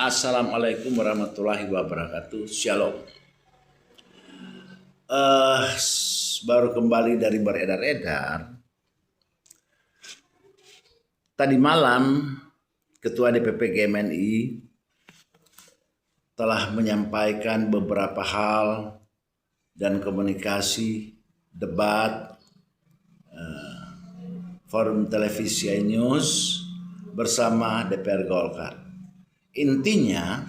Assalamualaikum warahmatullahi wabarakatuh. Shalom. Baru kembali dari beredar-edar. Tadi malam Ketua DPP GMNI telah menyampaikan beberapa hal dan komunikasi debat forum televisi News bersama DPR Golkar. Intinya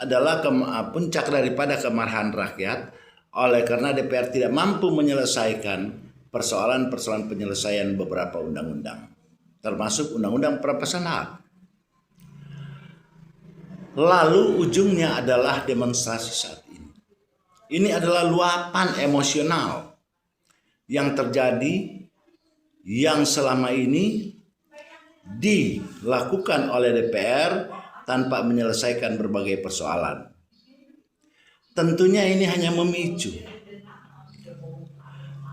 adalah puncak daripada kemarahan rakyat oleh karena DPR tidak mampu menyelesaikan persoalan-persoalan penyelesaian beberapa undang-undang, termasuk undang-undang perampasan hak. Lalu ujungnya adalah demonstrasi saat ini. Ini adalah luapan emosional yang terjadi, yang selama ini dilakukan oleh DPR tanpa menyelesaikan berbagai persoalan. Tentunya ini hanya memicu.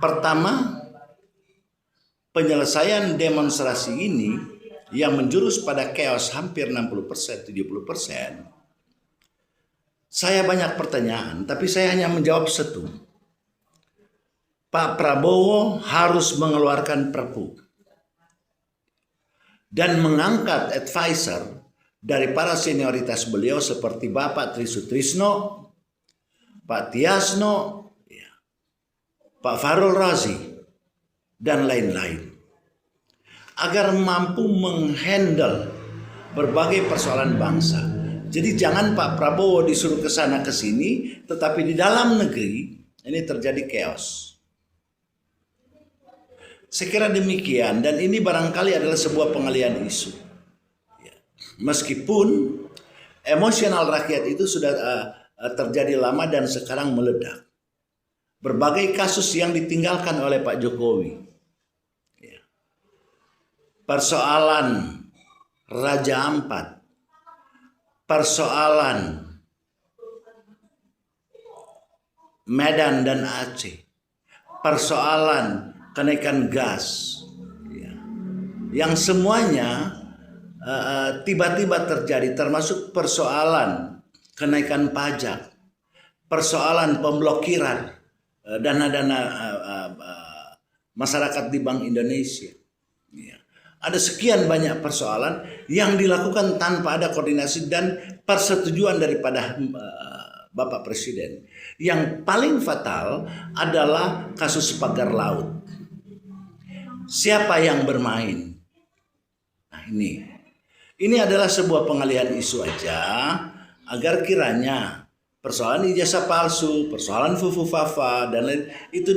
Pertama, penyelesaian demonstrasi ini yang menjurus pada chaos hampir 60%, 70%. Saya banyak pertanyaan, tapi saya hanya menjawab satu. Pak Prabowo harus mengeluarkan Perpu dan mengangkat advisor dari para senioritas beliau seperti Bapak Tri Sutrisno, Pak Tiasno, Pak Farul Razi, dan lain-lain, agar mampu menghandle berbagai persoalan bangsa. Jadi jangan Pak Prabowo disuruh ke sana ke sini, tetapi di dalam negeri ini terjadi chaos. Saya kira demikian, dan ini barangkali adalah sebuah pengalihan isu. Meskipun emosional rakyat itu sudah terjadi lama dan sekarang meledak. Berbagai kasus yang ditinggalkan oleh Pak Jokowi. Persoalan Raja Ampat, persoalan Medan dan Aceh, persoalan kenaikan gas, yang semuanya tiba-tiba terjadi, termasuk persoalan kenaikan pajak, persoalan pemblokiran dana-dana masyarakat di Bank Indonesia. Ada sekian banyak persoalan yang dilakukan tanpa ada koordinasi dan persetujuan daripada Bapak Presiden. Yang paling fatal adalah kasus pagar laut. Siapa yang bermain? Nah, ini adalah sebuah pengalihan isu aja agar kiranya persoalan ijazah palsu, persoalan fufu-fafa dan lain itu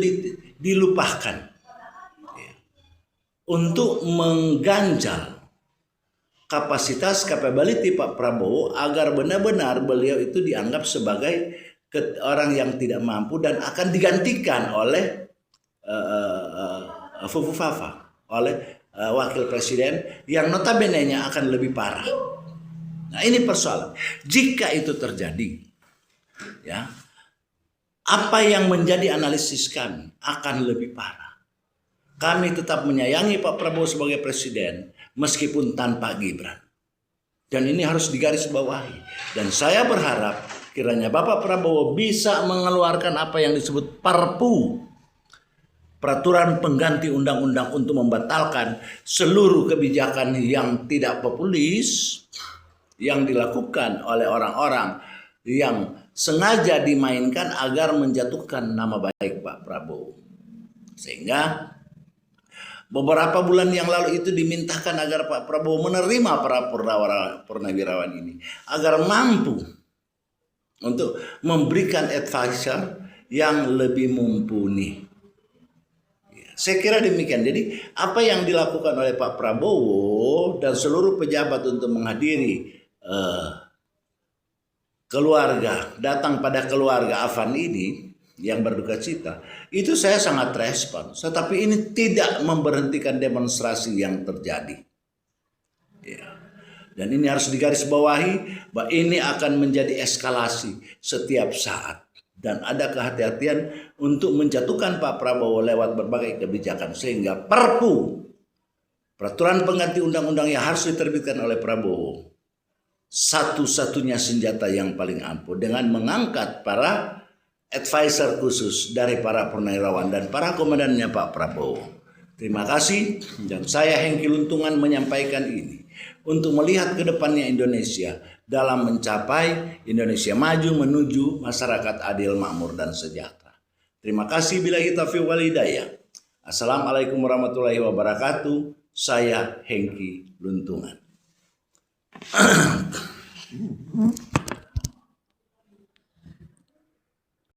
dilupakan. Untuk mengganjal kapasitas capability Pak Prabowo agar benar-benar beliau itu dianggap sebagai orang yang tidak mampu dan akan digantikan oleh Fufu Fafa, oleh wakil presiden yang notabene-nya akan lebih parah. Nah, ini persoalan. Jika itu terjadi, ya, apa yang menjadi analisis kami akan lebih parah. Kami tetap menyayangi Pak Prabowo sebagai presiden meskipun tanpa Gibran. Dan ini harus digarisbawahi. Dan saya berharap kiranya Bapak Prabowo bisa mengeluarkan apa yang disebut Perpu, peraturan pengganti undang-undang, untuk membatalkan seluruh kebijakan yang tidak populis yang dilakukan oleh orang-orang yang sengaja dimainkan agar menjatuhkan nama baik Pak Prabowo. Sehingga beberapa bulan yang lalu itu dimintakan agar Pak Prabowo menerima para purnawirawan ini agar mampu untuk memberikan advisor yang lebih mumpuni. Saya kira demikian. Jadi apa yang dilakukan oleh Pak Prabowo dan seluruh pejabat untuk menghadiri keluarga, datang pada keluarga Afan ini yang berduka cita, itu saya sangat respon. Tetapi ini tidak memberhentikan demonstrasi yang terjadi. Dan ini harus digarisbawahi bahwa ini akan menjadi eskalasi setiap saat. Dan ada kehati-hatian untuk menjatuhkan Pak Prabowo lewat berbagai kebijakan. Sehingga Perpu, peraturan pengganti undang-undang yang harus diterbitkan oleh Prabowo, satu-satunya senjata yang paling ampuh dengan mengangkat para advisor khusus dari para purnawirawan dan para komandannya Pak Prabowo. Terima kasih, dan saya Hengki Luntungan menyampaikan ini untuk melihat ke depannya Indonesia dalam mencapai Indonesia maju menuju masyarakat adil, makmur, dan sejahtera. Terima kasih, billahi taufiq wal hidayah. Assalamualaikum warahmatullahi wabarakatuh. Saya Hengki Luntungan.